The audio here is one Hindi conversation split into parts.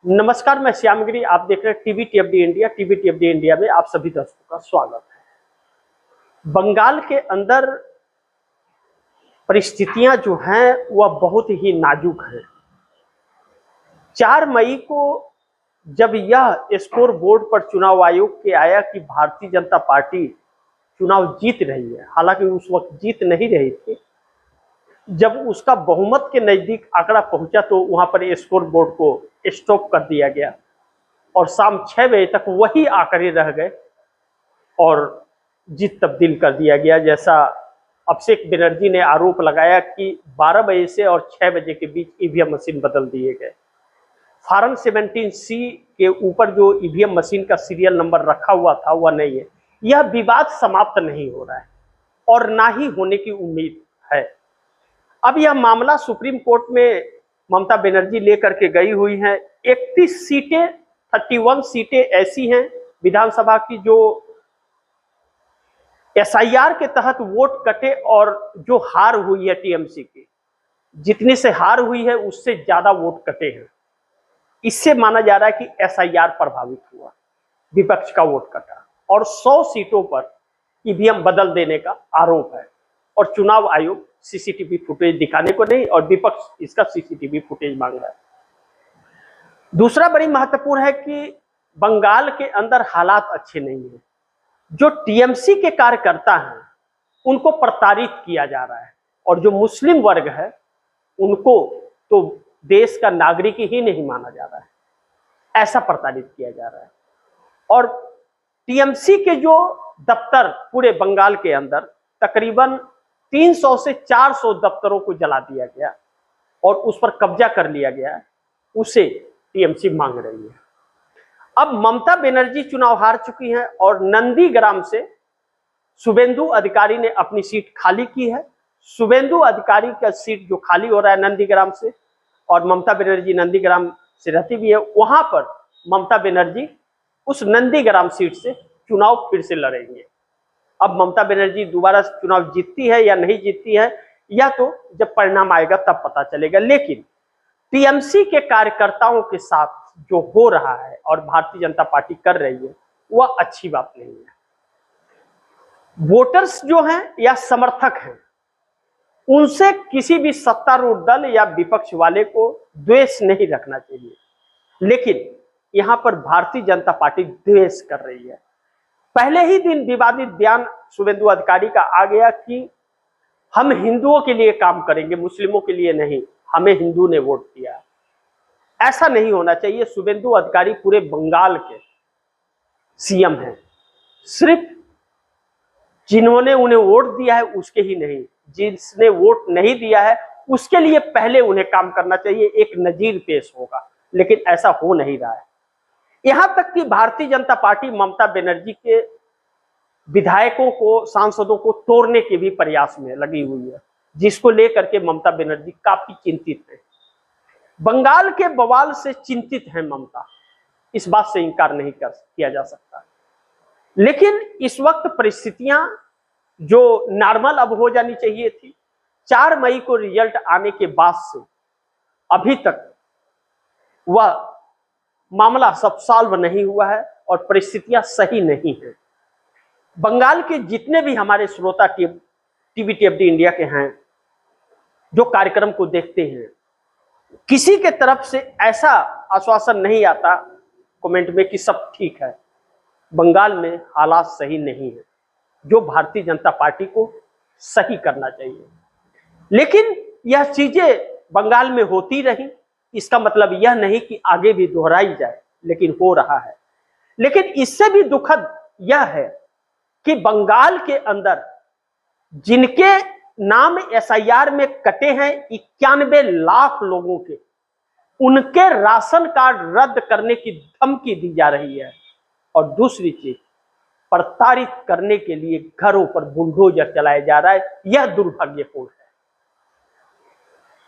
नमस्कार, मैं श्यामगिरी। आप देख रहे हैं टीवी टीएफडी इंडिया। टीवी टीएफडी इंडिया में आप सभी दर्शकों का स्वागत है। बंगाल के अंदर परिस्थितियां जो हैं वह बहुत ही नाजुक हैं। 4 मई को जब यह स्कोर बोर्ड पर चुनाव आयोग के आया कि भारतीय जनता पार्टी चुनाव जीत रही है, हालांकि उस वक्त जीत नहीं रही थी, जब उसका बहुमत के नजदीक आंकड़ा पहुंचा तो वहां पर स्कोर बोर्ड को स्टॉप कर दिया गया और शाम 6 बजे तक वही आंकड़े रह गए और जीत तब्दील कर दिया गया। जैसा अभिषेक बनर्जी ने आरोप लगाया कि 12 बजे से और 6 बजे के बीच ईवीएम मशीन बदल दिए गए। फॉर्म 17C के ऊपर जो ईवीएम मशीन का सीरियल नंबर रखा हुआ था वह नहीं है। यह विवाद समाप्त नहीं हो रहा है और ना ही होने की उम्मीद है। अब यह मामला सुप्रीम कोर्ट में ममता बनर्जी लेकर के गई हुई हैं। 31 सीटें 31 सीटें ऐसी हैं विधानसभा की जो एसआईआर के तहत वोट कटे और जो हार हुई है टीएमसी की, जितनी से हार हुई है उससे ज्यादा वोट कटे हैं। इससे माना जा रहा है कि एसआईआर प्रभावित हुआ, विपक्ष का वोट कटा और 100 सीटों पर ईवीएम बदल देने का आरोप है और चुनाव आयोग सीसीटीवी फुटेज दिखाने को नहीं और विपक्ष इसका सीसीटीवी फुटेज मांग रहा है। दूसरा बड़ी महत्वपूर्ण है कि बंगाल के अंदर हालात अच्छे नहीं है। जो टीएमसी के कार्यकर्ता हैं उनको प्रताड़ित किया जा रहा है और जो मुस्लिम वर्ग है उनको तो देश का नागरिक ही नहीं माना जा रहा है, ऐसा प्रताड़ित किया जा रहा है। और टीएमसी के जो दफ्तर पूरे बंगाल के अंदर तकरीबन 300 से 400 दफ्तरों को जला दिया गया और उस पर कब्जा कर लिया गया, उसे टीएमसी मांग रही है। अब ममता बनर्जी चुनाव हार चुकी हैं और नंदीग्राम से शुभेंदु अधिकारी ने अपनी सीट खाली की है। शुभेंदु अधिकारी का सीट जो खाली हो रहा है नंदीग्राम से, और ममता बनर्जी नंदीग्राम से रहती भी है, वहां पर ममता बनर्जी उस नंदीग्राम सीट से चुनाव फिर से लड़ेंगे। अब ममता बनर्जी दोबारा चुनाव जीतती है या नहीं जीतती है, या तो जब परिणाम आएगा तब पता चलेगा। लेकिन टीएमसी के कार्यकर्ताओं के साथ जो हो रहा है और भारतीय जनता पार्टी कर रही है वह अच्छी बात नहीं है। वोटर्स जो हैं या समर्थक हैं उनसे किसी भी सत्तारूढ़ दल या विपक्ष वाले को द्वेष नहीं रखना चाहिए, लेकिन यहां पर भारतीय जनता पार्टी द्वेष कर रही है। पहले ही दिन विवादित बयान शुभेंदु अधिकारी का आ गया कि हम हिंदुओं के लिए काम करेंगे, मुस्लिमों के लिए नहीं, हमें हिंदू ने वोट दिया। ऐसा नहीं होना चाहिए। शुभेंदु अधिकारी पूरे बंगाल के सीएम हैं, सिर्फ जिन्होंने उन्हें वोट दिया है उसके ही नहीं, जिसने वोट नहीं दिया है उसके लिए पहले उन्हें काम करना चाहिए, एक नजीर पेश होगा। लेकिन ऐसा हो नहीं रहा है। यहां तक कि भारतीय जनता पार्टी ममता बनर्जी के विधायकों को, सांसदों को तोड़ने के भी प्रयास में लगी हुई है, जिसको लेकर के ममता बनर्जी काफी चिंतित है। बंगाल के बवाल से चिंतित है ममता, इस बात से इनकार नहीं किया जा सकता। लेकिन इस वक्त परिस्थितियां जो नॉर्मल अब हो जानी चाहिए थी, 4 मई को रिजल्ट आने के बाद से अभी तक वह मामला सब सॉल्व नहीं हुआ है और परिस्थितियां सही नहीं है। बंगाल के जितने भी हमारे श्रोता टीवी टीएफडी इंडिया के हैं जो कार्यक्रम को देखते हैं, किसी के तरफ से ऐसा आश्वासन नहीं आता कमेंट में कि सब ठीक है। बंगाल में हालात सही नहीं है, जो भारतीय जनता पार्टी को सही करना चाहिए। लेकिन यह चीजें बंगाल में होती रही, इसका मतलब यह नहीं कि आगे भी दोहराई जाए, लेकिन हो रहा है। लेकिन इससे भी दुखद यह है कि बंगाल के अंदर जिनके नाम एसआईआर में कटे हैं 91 लाख लोगों के, उनके राशन कार्ड रद्द करने की धमकी दी जा रही है। और दूसरी चीज, प्रताड़ित करने के लिए घरों पर बुलडोजर चलाया जा रहा है। यह दुर्भाग्यपूर्ण है।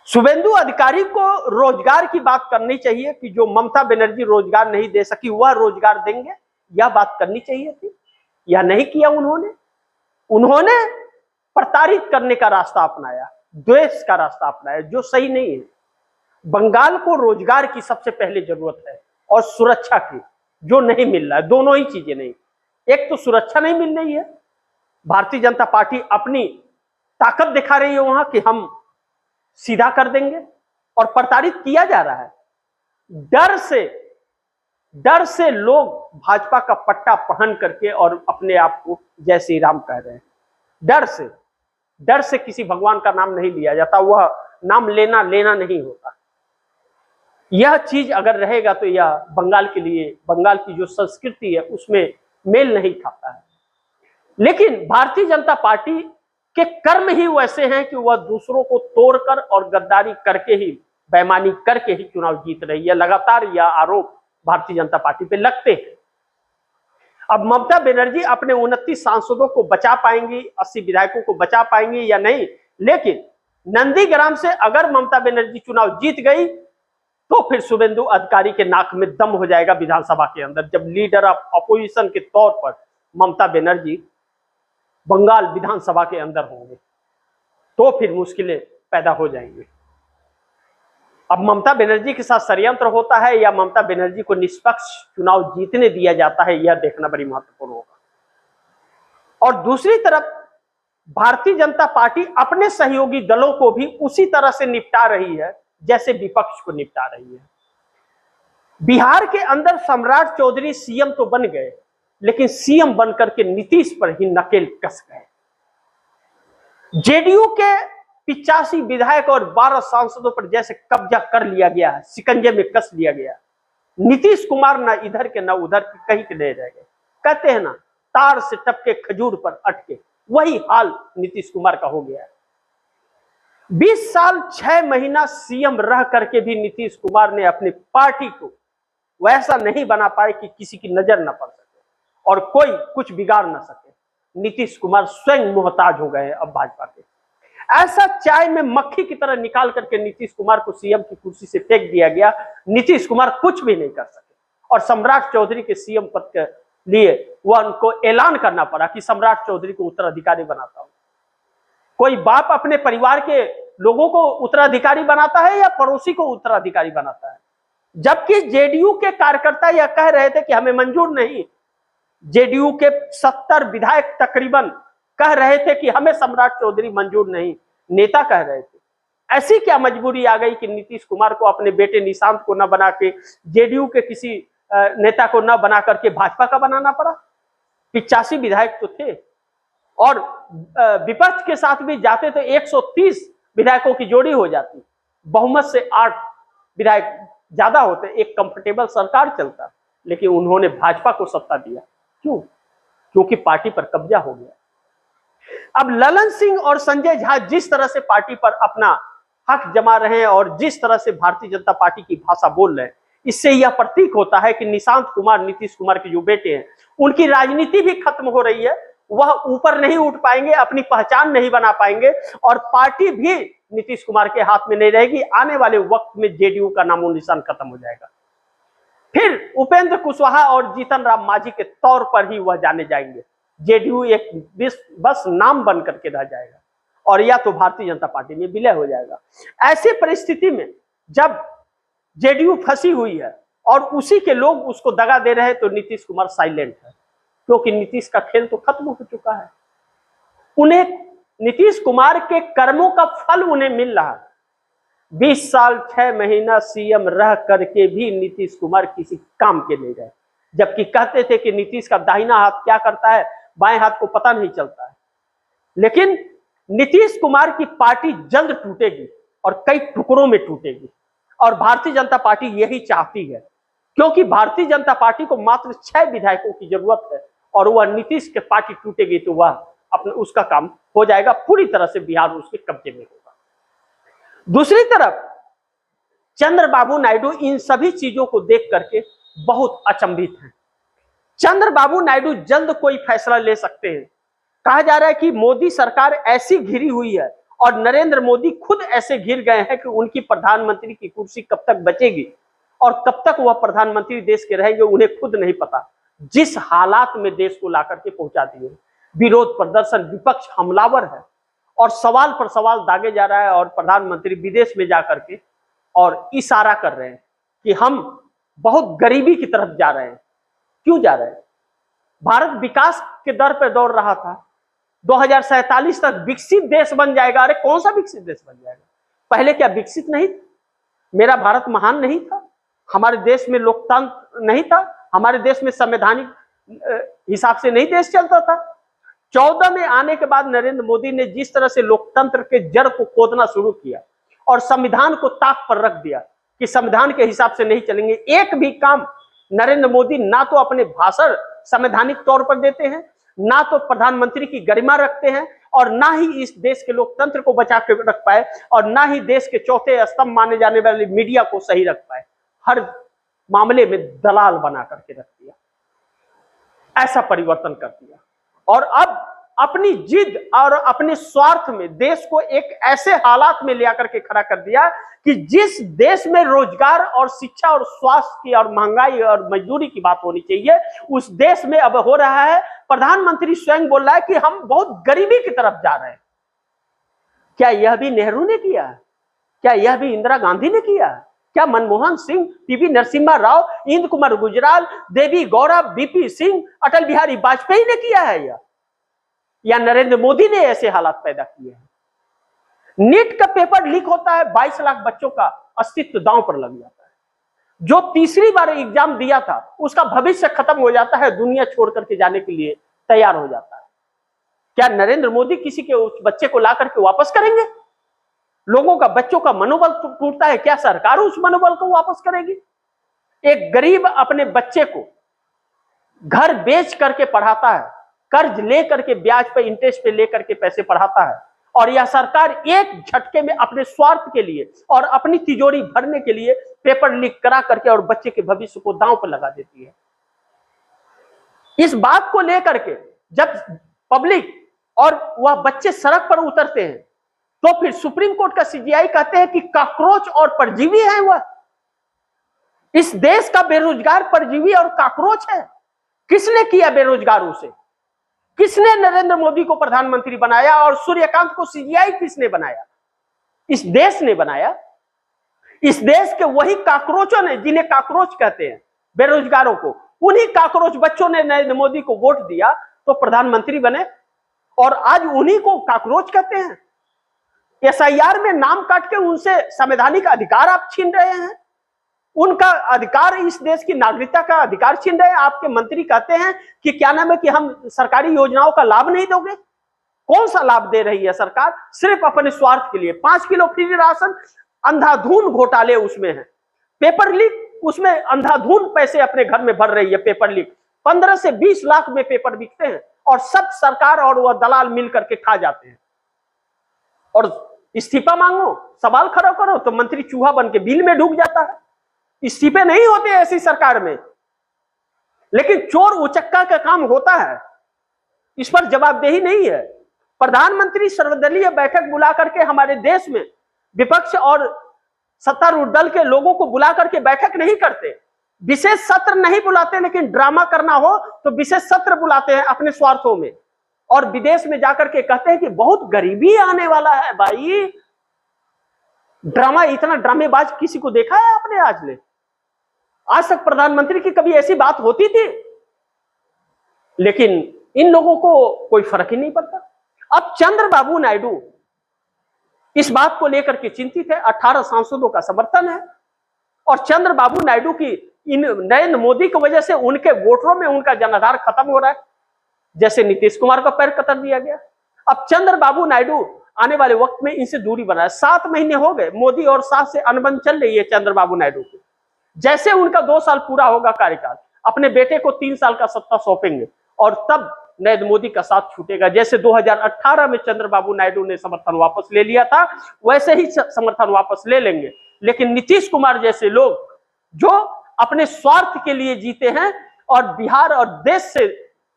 शुभेंदु अधिकारी को रोजगार की बात करनी चाहिए कि जो ममता बनर्जी रोजगार नहीं दे सकी वह रोजगार देंगे, यह बात करनी चाहिए थी। यह नहीं किया उन्होंने प्रताड़ित करने का रास्ता अपनाया, द्वेष का रास्ता अपनाया, जो सही नहीं है। बंगाल को रोजगार की सबसे पहले जरूरत है, और सुरक्षा की, जो नहीं मिल रहा है। दोनों ही चीजें नहीं, एक तो सुरक्षा नहीं मिल रही है, भारतीय जनता पार्टी अपनी ताकत दिखा रही है वहां कि हम सीधा कर देंगे, और प्रताड़ित किया जा रहा है। डर से लोग भाजपा का पट्टा पहन करके और अपने आप को जय श्री राम कह रहे हैं। डर से किसी भगवान का नाम नहीं लिया जाता, वह नाम लेना नहीं होता। यह चीज अगर रहेगा तो यह बंगाल के लिए, बंगाल की जो संस्कृति है उसमें मेल नहीं खाता है। लेकिन भारतीय जनता पार्टी के कर्म ही वैसे हैं कि वह दूसरों को तोड़कर और गद्दारी करके ही, बेईमानी करके ही चुनाव जीत रही है। लगातार यह आरोप भारतीय जनता पार्टी पे लगते हैं। अब ममता बनर्जी अपने 29 सांसदों को बचा पाएंगी, 80 विधायकों को बचा पाएंगी या नहीं, लेकिन नंदीग्राम से अगर ममता बनर्जी चुनाव जीत गई तो फिर शुभेंदु अधिकारी के नाक में दम हो जाएगा विधानसभा के अंदर, जब लीडर ऑफ अपोजिशन के तौर पर ममता बनर्जी बंगाल विधानसभा के अंदर होंगे तो फिर मुश्किलें पैदा हो जाएंगी। अब ममता बनर्जी के साथ षड्यंत्र होता है या ममता बनर्जी को निष्पक्ष चुनाव जीतने दिया जाता है, यह देखना बड़ी महत्वपूर्ण होगा। और दूसरी तरफ भारतीय जनता पार्टी अपने सहयोगी दलों को भी उसी तरह से निपटा रही है जैसे विपक्ष को निपटा रही है। बिहार के अंदर सम्राट चौधरी सीएम तो बन गए, लेकिन सीएम बनकर के नीतीश पर ही नकेल कस गए। जेडीयू के 85 विधायक और 12 सांसदों पर जैसे कब्जा कर लिया गया है, शिकंजे में कस लिया गया। नीतीश कुमार ना इधर के ना उधर के, कहीं के नहीं रह गए। कहते हैं ना, तार से टपके खजूर पर अटके, वही हाल नीतीश कुमार का हो गया है। 20 साल 6 महीना सीएम रह करके भी नीतीश कुमार ने अपनी पार्टी को वैसा नहीं बना पाए कि किसी की नजर न पड़ सके और कोई कुछ बिगाड़ न सके। नीतीश कुमार स्वयं मोहताज हो गए अब भाजपा के। ऐसा चाय में मक्खी की तरह निकाल करके नीतीश कुमार को सीएम की कुर्सी से फेंक दिया गया। नीतीश कुमार कुछ भी नहीं कर सके और सम्राट चौधरी के सीएम पद के लिए वह उनको ऐलान करना पड़ा कि सम्राट चौधरी को उत्तराधिकारी बनाता हूं। कोई बाप अपने परिवार के लोगों को उत्तराधिकारी बनाता है या पड़ोसी को उत्तराधिकारी बनाता है? जबकि जेडीयू के कार्यकर्ता यह कह रहे थे कि हमें मंजूर नहीं। जेडीयू के 70 विधायक तकरीबन कह रहे थे कि हमें सम्राट चौधरी मंजूर नहीं। नेता कह रहे थे। ऐसी क्या मजबूरी आ गई कि नीतीश कुमार को अपने बेटे निशांत को न बना के, जेडीयू के किसी नेता को न बना करके भाजपा का बनाना पड़ा? 85 विधायक तो थे और विपक्ष के साथ भी जाते तो 130 विधायकों की जोड़ी हो जाती। बहुमत से 8 विधायक ज्यादा होते, एक कंफर्टेबल सरकार चलता। लेकिन उन्होंने भाजपा को सत्ता दिया। क्यों? क्योंकि पार्टी पर कब्जा हो गया। अब ललन सिंह और संजय झा जिस तरह से पार्टी पर अपना हक जमा रहे हैं और जिस तरह से भारतीय जनता पार्टी की भाषा बोल रहे हैं, इससे यह प्रतीक होता है कि निशांत कुमार, नीतीश कुमार के जो बेटे हैं, उनकी राजनीति भी खत्म हो रही है। वह ऊपर नहीं उठ पाएंगे, अपनी पहचान नहीं बना पाएंगे और पार्टी भी नीतीश कुमार के हाथ में नहीं रहेगी। आने वाले वक्त में जेडीयू का नामो निशान खत्म हो जाएगा। फिर उपेंद्र कुशवाहा और जीतन राम मांझी के तौर पर ही वह जाने जाएंगे। जेडीयू एक बस नाम बन करके रह जाएगा और या तो भारतीय जनता पार्टी में विलय हो जाएगा। ऐसी परिस्थिति में जब जेडीयू फंसी हुई है और उसी के लोग उसको दगा दे रहे हैं, तो नीतीश कुमार साइलेंट है, क्योंकि नीतीश का खेल तो खत्म हो चुका है। उन्हें नीतीश कुमार के कर्मों का फल उन्हें मिल रहा है। 20 साल 6 महीना सीएम रह करके भी नीतीश कुमार किसी काम के नहीं रहे, जबकि कहते थे कि नीतीश का दाहिना हाथ क्या करता है, बाएं हाथ को पता नहीं चलता है। लेकिन नीतीश कुमार की पार्टी जल्द टूटेगी और कई टुकड़ों में टूटेगी और भारतीय जनता पार्टी यही चाहती है, क्योंकि भारतीय जनता पार्टी को मात्र 6 विधायकों की जरूरत है और वह नीतीश के पार्टी टूटेगी तो वह अपने उसका काम हो जाएगा, पूरी तरह से बिहार उसके कब्जे में होगा। दूसरी तरफ चंद्रबाबू नायडू इन सभी चीजों को देख करके बहुत अचंभित हैं। चंद्रबाबू नायडू जल्द कोई फैसला ले सकते हैं। कहा जा रहा है कि मोदी सरकार ऐसी घिरी हुई है और नरेंद्र मोदी खुद ऐसे घिर गए हैं कि उनकी प्रधानमंत्री की कुर्सी कब तक बचेगी और कब तक वह प्रधानमंत्री देश के रहेंगे, उन्हें खुद नहीं पता। जिस हालात में देश को लाकर के पहुंचा दिए, विरोध प्रदर्शन, विपक्ष हमलावर है और सवाल पर सवाल दागे जा रहा है और प्रधानमंत्री विदेश में जाकर के और इशारा कर रहे हैं कि हम बहुत गरीबी की तरफ जा रहे हैं। क्यों जा रहे हैं? भारत विकास के दर पर दौड़ रहा था, 2047 तक विकसित देश बन जाएगा। अरे कौन सा विकसित देश बन जाएगा? पहले क्या विकसित नहीं था? मेरा भारत महान नहीं था? हमारे देश में लोकतंत्र नहीं था? हमारे देश में संवैधानिक हिसाब से नहीं देश चलता था? 14 में आने के बाद नरेंद्र मोदी ने जिस तरह से लोकतंत्र के जड़ को खोदना शुरू किया और संविधान को ताक पर रख दिया कि संविधान के हिसाब से नहीं चलेंगे, एक भी काम नरेंद्र मोदी ना तो अपने भाषण संवैधानिक तौर पर देते हैं, ना तो प्रधानमंत्री की गरिमा रखते हैं, और ना ही इस देश के लोकतंत्र को बचा के रख पाए, और ना ही देश के चौथे स्तंभ माने जाने वाले मीडिया को सही रख पाए। हर मामले में दलाल बना करके रख दिया, ऐसा परिवर्तन कर दिया। और अब अपनी जिद और अपने स्वार्थ में देश को एक ऐसे हालात में ले आकर के खड़ा कर दिया कि जिस देश में रोजगार और शिक्षा और स्वास्थ्य की और महंगाई और मजदूरी की बात होनी चाहिए, उस देश में अब हो रहा है, प्रधानमंत्री स्वयं बोल रहा है कि हम बहुत गरीबी की तरफ जा रहे हैं। क्या यह भी नेहरू ने किया? क्या यह भी इंदिरा गांधी ने किया? क्या मनमोहन सिंह, पीवी नरसिम्हा राव, इंद्र कुमार गुजराल, देवी गौड़ा, बीपी सिंह, अटल बिहारी वाजपेयी ने किया है या नरेंद्र मोदी ने ऐसे हालात पैदा किए हैं? नीट का पेपर लीक होता है, 22 लाख बच्चों का अस्तित्व दांव पर लग जाता है। जो तीसरी बार एग्जाम दिया था उसका भविष्य खत्म हो जाता है, दुनिया छोड़ करके जाने के लिए तैयार हो जाता है। क्या नरेंद्र मोदी किसी के उस बच्चे को ला करके वापस करेंगे? लोगों का, बच्चों का मनोबल टूटता है, क्या सरकार उस मनोबल को वापस करेगी? एक गरीब अपने बच्चे को घर बेच करके पढ़ाता है, कर्ज ले करके ब्याज पे, इंटरेस्ट पे लेकर के पैसे पढ़ाता है, और यह सरकार एक झटके में अपने स्वार्थ के लिए और अपनी तिजोरी भरने के लिए पेपर लीक करा करके और बच्चे के भविष्य को दांव पर लगा देती है। इस बात को लेकर के जब पब्लिक और वह बच्चे सड़क पर उतरते हैं तो फिर सुप्रीम कोर्ट का सीजीआई कहते हैं कि कॉकरोच और परजीवी है वह। इस देश का बेरोजगार परजीवी और कॉकरोच है। किसने किया बेरोजगार उसे? किसने नरेंद्र मोदी को प्रधानमंत्री बनाया और सूर्यकांत को सीजीआई किसने बनाया? इस देश ने बनाया। इस देश के वही कॉकरोचों ने, जिन्हें कॉकरोच कहते हैं, बेरोजगारों को, उन्हीं कॉकरोच बच्चों ने नरेंद्र मोदी को वोट दिया तो प्रधानमंत्री बने, और आज उन्हीं को कॉकरोच कहते हैं। एसआईआर में नाम काट के उनसे संवैधानिक अधिकार आप छीन रहे हैं, उनका अधिकार, इस देश की नागरिकता का अधिकार छीन रहे हैं। आपके मंत्री कहते हैं कि क्या नाम है कि हम सरकारी योजनाओं का लाभ नहीं दोगे। कौन सा लाभ दे रही है सरकार? सिर्फ अपने स्वार्थ के लिए। 5 किलो फ्री राशन, अंधाधुन घोटाले उसमें है। पेपर लीक, उसमें अंधाधुन पैसे अपने घर में भर रही है। पेपर लीक 15 से 20 लाख में पेपर बिकते हैं और सब सरकार और वह दलाल मिल करके खा जाते हैं। और इस्तीफा मांगो, सवाल खड़ा करो तो मंत्री चूहा बन के बिल में ढूक जाता है। इस्तीफे नहीं होते ऐसी सरकार में, लेकिन चोर उचक्का का काम होता है, इस पर जवाबदेही नहीं है। प्रधानमंत्री सर्वदलीय बैठक बुला करके हमारे देश में विपक्ष और सत्तारूढ़ दल के लोगों को बुला करके बैठक नहीं करते, विशेष सत्र नहीं बुलाते, लेकिन ड्रामा करना हो तो विशेष सत्र बुलाते हैं अपने स्वार्थों में, और विदेश में जाकर के कहते हैं कि बहुत गरीबी आने वाला है। भाई, ड्रामा, इतना ड्रामेबाज किसी को देखा है आपने आज ले? आज तक प्रधानमंत्री की कभी ऐसी बात होती थी? लेकिन इन लोगों को कोई फर्क ही नहीं पड़ता। अब चंद्रबाबू नायडू इस बात को लेकर के चिंतित है। 18 सांसदों का समर्थन है, और चंद्रबाबू नायडू की इन नरेंद्र मोदी की वजह से उनके वोटरों में उनका जनाधार खत्म हो रहा है, जैसे नीतीश कुमार का पैर कतर दिया गया। अब चंद्रबाबू नायडू आने वाले वक्त में इनसे दूरी बनाए। 7 महीने हो गए मोदी और शाह से अनबन चल रही है चंद्रबाबू नायडू की। जैसे उनका 2 साल पूरा होगा कार्यकाल, अपने बेटे को 3 साल का सत्ता सौंपेंगे और तब नरेंद्र मोदी का साथ छूटेगा। जैसे 2018 में चंद्रबाबू नायडू ने समर्थन वापस ले लिया था, वैसे ही समर्थन वापस ले लेंगे। लेकिन नीतीश कुमार जैसे लोग जो अपने स्वार्थ के लिए जीते हैं और बिहार और देश से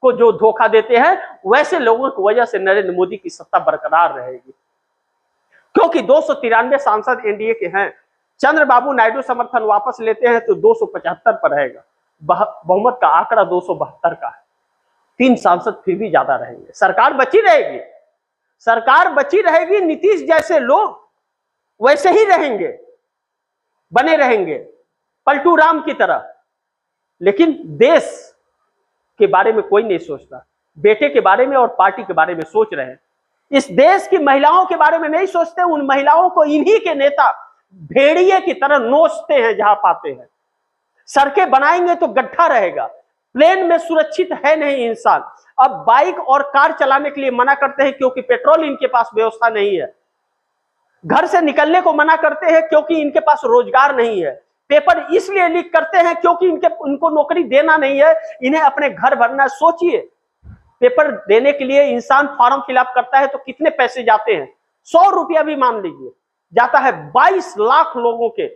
को जो धोखा देते हैं, वैसे लोगों की वजह से नरेंद्र मोदी की सत्ता बरकरार रहेगी। क्योंकि 293 सांसद एनडीए के हैं, चंद्रबाबू नायडू समर्थन वापस लेते हैं तो 275 पर रहेगा। बहुमत का आंकड़ा 272 का है। 3 सांसद फिर भी ज्यादा रहेंगे, सरकार बची रहेगी। सरकार बची रहेगी, नीतीश जैसे लोग वैसे ही रहेंगे, बने रहेंगे। पलटू राम की तरह। लेकिन देश के बारे में कोई नहीं सोचता, बेटे के बारे में और पार्टी के बारे में सोच रहे हैं। इस देश की महिलाओं के बारे में नहीं सोचते। उन महिलाओं को इन्हीं के नेता भेड़िए की तरह नोचते हैं जहां पाते हैं। सड़कें बनाएंगे तो गड्ढा रहेगा, प्लेन में सुरक्षित है नहीं इंसान। अब बाइक और कार चलाने के लिए मना करते हैं क्योंकि पेट्रोल इनके पास व्यवस्था नहीं है। घर से निकलने को मना करते हैं क्योंकि इनके पास रोजगार नहीं है। पेपर इसलिए लीक करते हैं क्योंकि इनको नौकरी देना नहीं है, इन्हें अपने घर भरना है। सोचिए, पेपर देने के लिए इंसान फॉर्म फिलअप करता है तो कितने पैसे जाते हैं? 100 रुपया भी मान लीजिए जाता है। 22 लाख लोगों के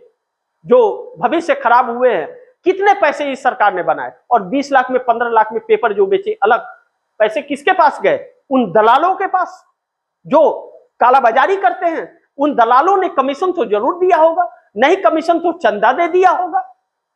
जो भविष्य खराब हुए हैं, कितने पैसे इस सरकार ने बनाए? और 20 लाख में 15 लाख में पेपर जो बेचे, अलग पैसे किसके पास गए? उन दलालों के पास जो कालाबाजारी करते हैं। उन दलालों ने कमीशन तो जरूर दिया होगा, नहीं कमीशन तो चंदा दे दिया होगा।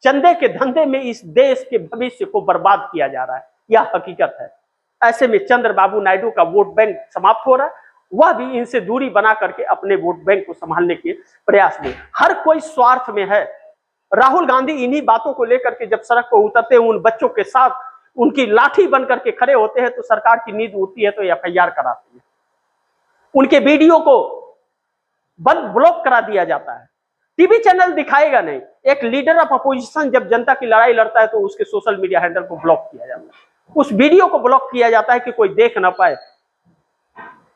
चंदे के धंधे में इस देश के भविष्य को बर्बाद किया जा रहा है, यह हकीकत है। ऐसे में चंद्रबाबू नायडू का वोट बैंक समाप्त हो रहा है, वह भी इनसे दूरी बना करके अपने वोट बैंक को संभालने के प्रयास में। हर कोई स्वार्थ में है। राहुल गांधी इन्हीं बातों को लेकर के जब सड़क पर उतरते हैं, उन बच्चों के साथ उनकी लाठी बन करके खड़े होते हैं तो सरकार की नींद उड़ती है तो एफआईआर कराती है। उनके वीडियो को बंद ब्लॉक करा दिया जाता है। टीवी चैनल दिखाएगा नहीं। एक लीडर ऑफ अपोजिशन जब जनता की लड़ाई लड़ता है तो उसके सोशल मीडिया हैंडल को ब्लॉक किया जाता है, उस वीडियो को ब्लॉक किया जाता है कि कोई देख ना पाए।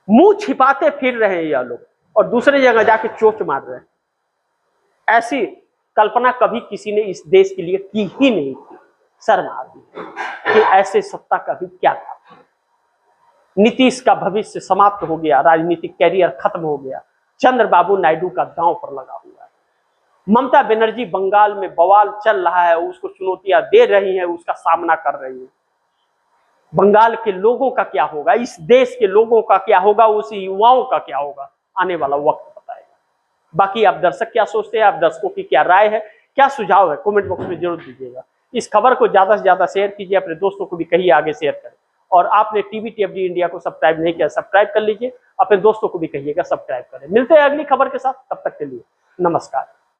मुंह छिपाते फिर रहे हैं यह लोग और दूसरे जगह जाके चोट मार रहे हैं। ऐसी कल्पना कभी किसी ने इस देश के लिए की ही नहीं थी। शर्म आती है कि ऐसे सत्ता का भी क्या था। नीतीश का भविष्य समाप्त हो गया, राजनीतिक कैरियर खत्म हो गया। चंद्रबाबू नायडू का दांव पर लगा हुआ है। ममता बनर्जी बंगाल में बवाल चल रहा है, उसको चुनौतियां दे रही है, उसका सामना कर रही है। बंगाल के लोगों का क्या होगा, इस देश के लोगों का क्या होगा, उस युवाओं का क्या होगा, आने वाला वक्त बताएगा। बाकी आप दर्शक क्या सोचते हैं, आप दर्शकों की क्या राय है, क्या सुझाव है, कमेंट बॉक्स में जरूर दीजिएगा। इस खबर को ज्यादा से ज्यादा शेयर कीजिए, अपने दोस्तों को भी कहिए आगे शेयर करें। और आपने टीवी टीएफडी इंडिया को सब्सक्राइब नहीं किया, सब्सक्राइब कर लीजिए। अपने दोस्तों को भी कहिएगा सब्सक्राइब करें। मिलते हैं अगली खबर के साथ, तब तक के लिए नमस्कार।